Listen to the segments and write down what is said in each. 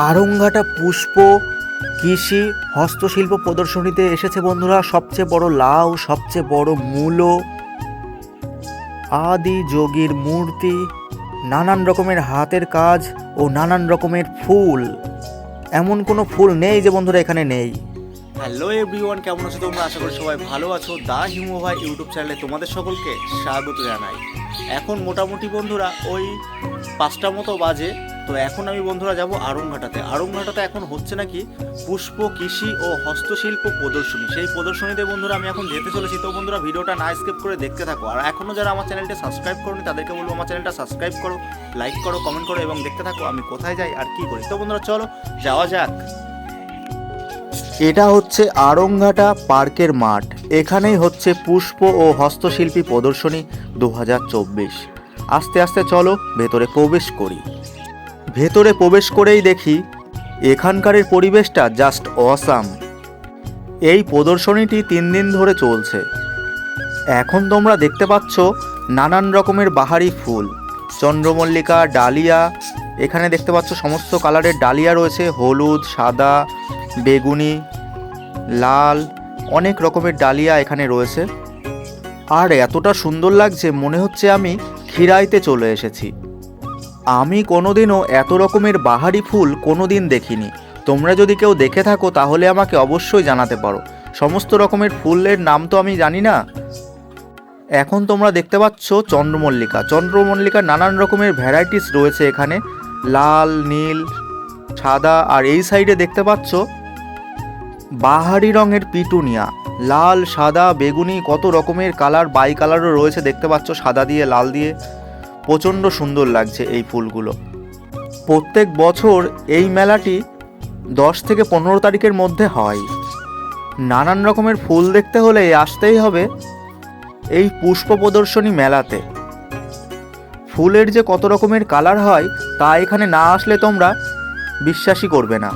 আড়ংঘাটা পুষ্প কৃষি হস্তশিল্প প্রদর্শনীতে এসেছে বন্ধুরা। সবচেয়ে বড় লাউ, সবচেয়ে বড় মূলো, আদি যোগীর মূর্তি, নানান রকমের হাতের কাজ ও নানান রকমের ফুল। এমন কোনো ফুল নেই যে বন্ধুরা এখানে নেই। হ্যালো এভরিওয়ান, কেমন আছো তোমরা? আশা করি সবাই ভালো আছো। দা হিমু ভাই ইউটিউব চ্যানেলে তোমাদের সকলকে স্বাগত জানাই। এখন মোটামুটি বন্ধুরা ওই 5টা মতো বাজে। তো এখন আমি বন্ধুরা যাব আড়ংঘাটাতে। আড়ংঘাটাতে এখন হচ্ছে নাকি পুষ্প কৃষি ও হস্তশিল্প প্রদর্শনী। সেই প্রদর্শনীতে বন্ধুরা আমি এখন যেতে চলেছি। তো বন্ধুরা ভিডিওটা না স্কিপ করে দেখতে থাকো। আর এখনও যারা আমার চ্যানেলটা সাবস্ক্রাইব করোনি তাদেরকে বলবো আমার চ্যানেলটা সাবস্ক্রাইব করো, লাইক করো, কমেন্ট করো এবং দেখতে থাকো আমি কোথায় যাই আর কি করি। তো বন্ধুরা চলো যাওয়া যাক। এটা হচ্ছে আড়ংঘাটা পার্কের মাঠ। এখানেই হচ্ছে পুষ্প ও হস্তশিল্পী প্রদর্শনী 2024। আস্তে আস্তে চলো ভেতরে প্রবেশ করি। ভেতরে প্রবেশ করেই দেখি এখানকারের পরিবেশটা জাস্ট অসাম। এই প্রদর্শনীটি 3 দিন ধরে চলছে। এখন তোমরা দেখতে পাচ্ছ নানান রকমের বাহারি ফুল, চন্দ্রমল্লিকা, ডালিয়া। এখানে দেখতে পাচ্ছ সমস্ত কালারের ডালিয়া রয়েছে, হলুদ, সাদা, বেগুনি, লাল, অনেক রকমের ডালিয়া এখানে রয়েছে। আর এতটা সুন্দর লাগছে মনে হচ্ছে আমি খিরাইতে চলে এসেছি। আমি কোনোদিনও এত রকমের বাহারি ফুল কোনোদিন দেখিনি। তোমরা যদি কেউ দেখে থাকো তাহলে আমাকে অবশ্যই জানাতে পারো। সমস্ত রকমের ফুলের নাম তো আমি জানি না। এখন তোমরা দেখতে পাচ্ছ চন্দ্রমল্লিকা। চন্দ্রমল্লিকার নানান রকমের ভ্যারাইটিস রয়েছে এখানে, লাল, নীল, সাদা। আর এই সাইডে দেখতে পাচ্ছ বাহারি রঙের পিটুনিয়া, লাল, সাদা, বেগুনি, কত রকমের কালার, বাই কালারও রয়েছে দেখতে পাচ্ছ, সাদা দিয়ে লাল দিয়ে। প্রচণ্ড সুন্দর লাগছে এই ফুলগুলো। প্রত্যেক বছর এই মেলাটি 10 থেকে 15 তারিখের মধ্যে হয়। নানান রকমের ফুল দেখতে হলে আসতেই হবে এই পুষ্প প্রদর্শনী মেলাতে। ফুলের যে কত রকমের কালার হয় তা এখানে না আসলে তোমরা বিশ্বাসই করবে না।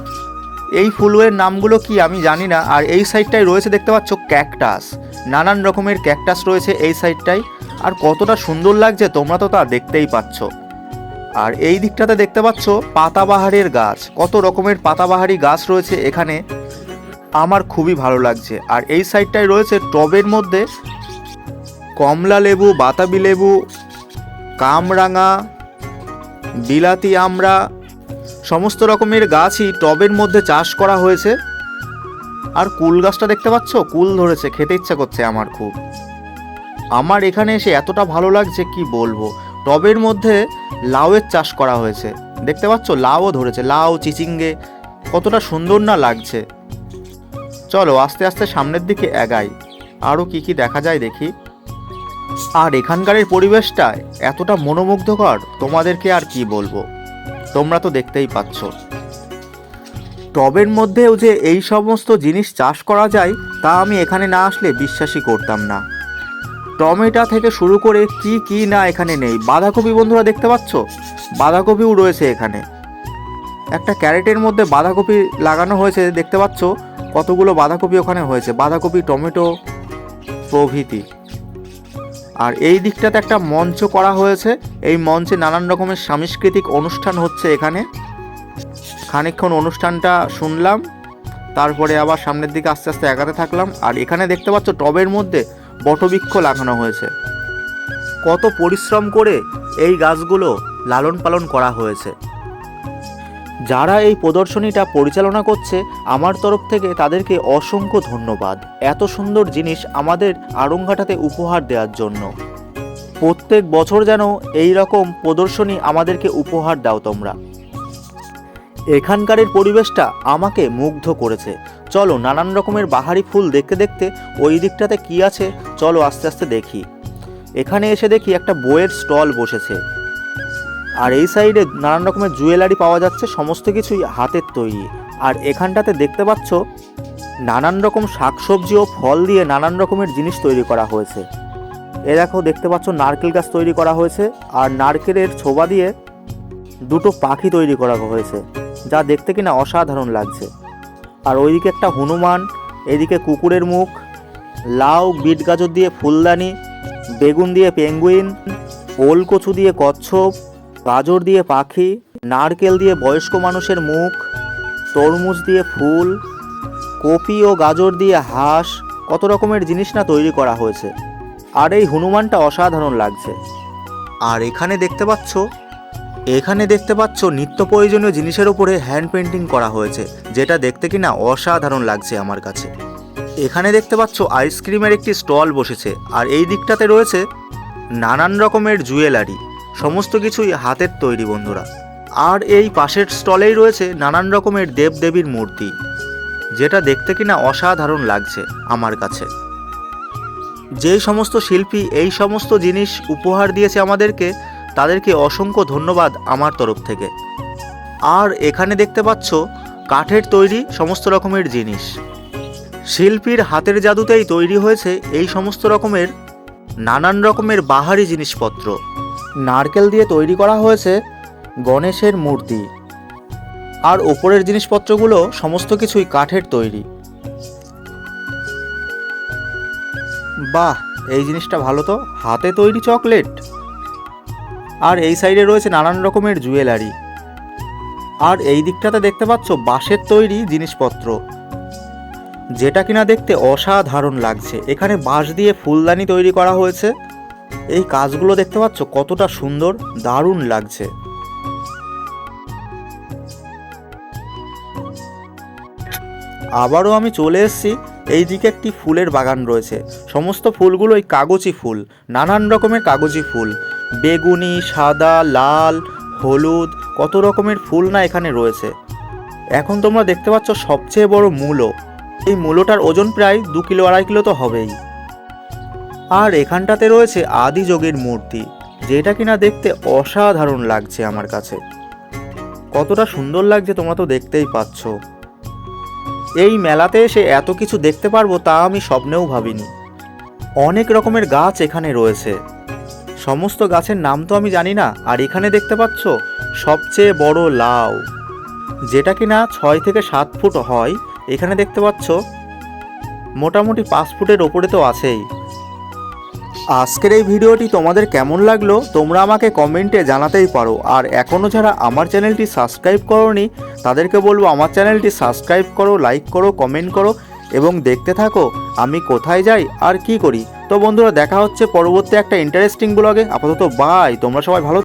এই ফুলের নামগুলো কি আমি জানি না। আর এই সাইডটায় রয়েছে দেখতে পাচ্ছ ক্যাকটাস, নানান রকমের ক্যাকটাস রয়েছে এই সাইডটায়। আর কতটা সুন্দর লাগছে তোমরা তো তা দেখতেই পাচ্ছ। আর এই দিকটাতে দেখতে পাচ্ছ পাতাবাহারের গাছ, কত রকমের পাতাবাহারি গাছ রয়েছে এখানে, আমার খুবই ভালো লাগছে। আর এই সাইডটায় রয়েছে টবের মধ্যে কমলা লেবু, বাতাবি লেবু, কামরাঙা, বিলাতি আমড়া, সমস্ত রকমের গাছই টবের মধ্যে চাষ করা হয়েছে। আর কুল গাছটা দেখতে পাচ্ছ, কুল ধরেছে, খেতে ইচ্ছা করছে আমার খুব। আমার এখানে এসে এতটা ভালো লাগছে কি বলবো। টবের মধ্যে লাউয়ের চাষ করা হয়েছে দেখতে পাচ্ছ, লাউও ধরেছে, লাউ, চিচিঙ্গে, কতটা সুন্দর না লাগছে। চলো আস্তে আস্তে সামনের দিকে এগাই, আরও কি কি দেখা যায় দেখি। আর এখানকারের পরিবেশটা এতটা মনোমুগ্ধকর তোমাদেরকে আর কি বলবো, তোমরা তো দেখতেই পাচ্ছ। টবের মধ্যেও যে এই সমস্ত জিনিস চাষ করা যায় তা আমি এখানে না আসলে বিশ্বাসই করতাম না। টমেটো থেকে শুরু করে কি কি না এখানে নেই। বাঁধাকপি বন্ধুরা দেখতে পাচ্ছ, বাঁধাকপিও রয়েছে এখানে। একটা ক্যারেটের মধ্যে বাঁধাকপি লাগানো হয়েছে দেখতে পাচ্ছ, কতগুলো বাঁধাকপি ওখানে হয়েছে, বাঁধাকপি, টমেটো প্রভৃতি। আর এই দিকটাতে একটা মঞ্চ করা হয়েছে, এই মঞ্চে নানান রকমের সাংস্কৃতিক অনুষ্ঠান হচ্ছে এখানে। খানিকক্ষণ অনুষ্ঠানটা শুনলাম, তারপরে আবার সামনের দিকে আস্তে আস্তে এগাতে থাকলাম। আর এখানে দেখতে পাচ্ছ টবের মধ্যে বটবৃক্ষ লাগানো হয়েছে। কত পরিশ্রম করে এই গাছগুলো লালন পালন করা হয়েছে। যারা এই প্রদর্শনীটা পরিচালনা করছে আমার তরফ থেকে তাদেরকে অসংখ্য ধন্যবাদ, এত সুন্দর জিনিস আমাদের আড়ংঘাটাতে উপহার দেওয়ার জন্য। প্রত্যেক বছর যেন এই রকম প্রদর্শনী আমাদেরকে উপহার দাও তোমরা। এখানকারের পরিবেশটা আমাকে মুগ্ধ করেছে। চলো নানান রকমের বাহারি ফুল দেখতে দেখতে ওই দিকটাতে কি আছে চলো আস্তে আস্তে দেখি। এখানে এসে দেখি একটা বইয়ের স্টল বসেছে। আর এই সাইডে নানান রকমের জুয়েলারি পাওয়া যাচ্ছে, সমস্ত কিছুই হাতের তৈরি। আর এখানটাতে দেখতে পাচ্ছ নানান রকম শাকসবজি ও ফল দিয়ে নানান রকমের জিনিস তৈরি করা হয়েছে। এ দেখো দেখতে পাচ্ছ নারকেল গাছ তৈরি করা হয়েছে, আর নারকেলের ছোবা দিয়ে দুটো পাখি তৈরি করা হয়েছে, যা দেখতে কিনা অসাধারণ লাগছে। আর ওইদিকে একটা হনুমান, এদিকে কুকুরের মুখ, লাউ, বিট গাজর দিয়ে ফুলদানি, বেগুন দিয়ে পেঙ্গুইন, ওল কচু দিয়ে কচ্ছপ, গাজর দিয়ে পাখি, নারকেল দিয়ে বয়স্ক মানুষের মুখ, তরমুজ দিয়ে ফুল, কপি ও গাজর দিয়ে হাঁস, কত রকমের জিনিস না তৈরি করা হয়েছে। আর এই হনুমানটা অসাধারণ লাগছে। আর এখানে দেখতে পাচ্ছ নিত্য প্রয়োজনীয় জিনিসের উপরে হ্যান্ড পেন্টিং করা হয়েছে, যেটা দেখতে কিনা অসাধারণ লাগছে আমার কাছে। এখানে দেখতে পাচ্ছ আইসক্রিমের একটি স্টল বসেছে, আর এই দিকটাতে রয়েছে নানান রকমের জুয়েলারি, সমস্ত কিছুই হাতের তৈরি বন্ধুরা। আর এই পাশের স্টলেই রয়েছে নানান রকমের দেবদেবীর মূর্তি, যেটা দেখতে কিনা অসাধারণ লাগছে আমার কাছে। যেই সমস্ত শিল্পী এই সমস্ত জিনিস উপহার দিয়েছে আমাদেরকে, তাদেরকে অসংখ্য ধন্যবাদ আমার তরফ থেকে। আর এখানে দেখতে পাচ্ছ কাঠের তৈরি সমস্ত রকমের জিনিস, শিল্পীর হাতের জাদুতেই তৈরি হয়েছে এই সমস্ত রকমের নানান রকমের বাহারি জিনিসপত্র। নারকেল দিয়ে তৈরি করা হয়েছে গণেশের মূর্তি, আর ওপরের জিনিসপত্রগুলো সমস্ত কিছুই কাঠের তৈরি। বাহ, এই জিনিসটা ভালো তো, হাতে তৈরি চকলেট। আর এই সাইডে রয়েছে নানান রকমের জুয়েলারি। আর এই দিকটাতে দেখতে পাচ্ছ বাঁশের তৈরি জিনিসপত্র, যেটা কিনা দেখতে অসাধারণ লাগছে। এখানে বাঁশ দিয়ে ফুলদানি তৈরি করা হয়েছে। এই কাজগুলো দেখতে পাচ্ছ কতটা সুন্দর, দারুণ লাগছে। আবারও আমি চলে এসেছি, এই দিকে একটি ফুলের বাগান রয়েছে। সমস্ত ফুলগুলোই কাগজি ফুল, নানান রকমের কাগজি ফুল, বেগুনি, সাদা, লাল, হলুদ, কত রকমের ফুল না এখানে রয়েছে। এখন তোমরা দেখতে পাচ্ছ সবচেয়ে বড় মূলো। এই মূলোটার ওজন প্রায় 2 কিলো 2.5 কিলো তো হবেই। আর এখানটাতে রয়েছে আদি যোগীর মূর্তি, যেটা কিনা দেখতে অসাধারণ লাগছে আমার কাছে। কতটা সুন্দর লাগছে তোমরা তো দেখতেই পাচ্ছ। এই মেলাতে এসে এত কিছু দেখতে পারবো তা আমি স্বপ্নেও ভাবিনি। অনেক রকমের গাছ এখানে রয়েছে, সমস্ত গাছের নাম তো আমি জানি না। আর এখানে দেখতে পাচ্ছ সবচেয়ে বড় লাউ, যেটা কিনা 6 থেকে 7 ফুট হয়। এখানে দেখতে পাচ্ছ মোটামুটি 5 ফুটের ওপরে তো আছেই। আজকের এই ভিডিওটি তোমাদের কেমন লাগলো তোমরা আমাকে কমেন্টে জানাতেই পারো। আর এখনও যারা আমার চ্যানেলটি সাবস্ক্রাইব করোনি, তাদেরকে বলবো আমার চ্যানেলটি সাবস্ক্রাইব করো, লাইক করো, কমেন্ট করো এবং দেখতে থাকো আমি কোথায় যাই আর কি করি। তো বন্ধুরা, দেখা হচ্ছে পরবর্তী একটা ইন্টারেস্টিং ব্লগে। আপাতত বাই, তোমরা সবাই ভালো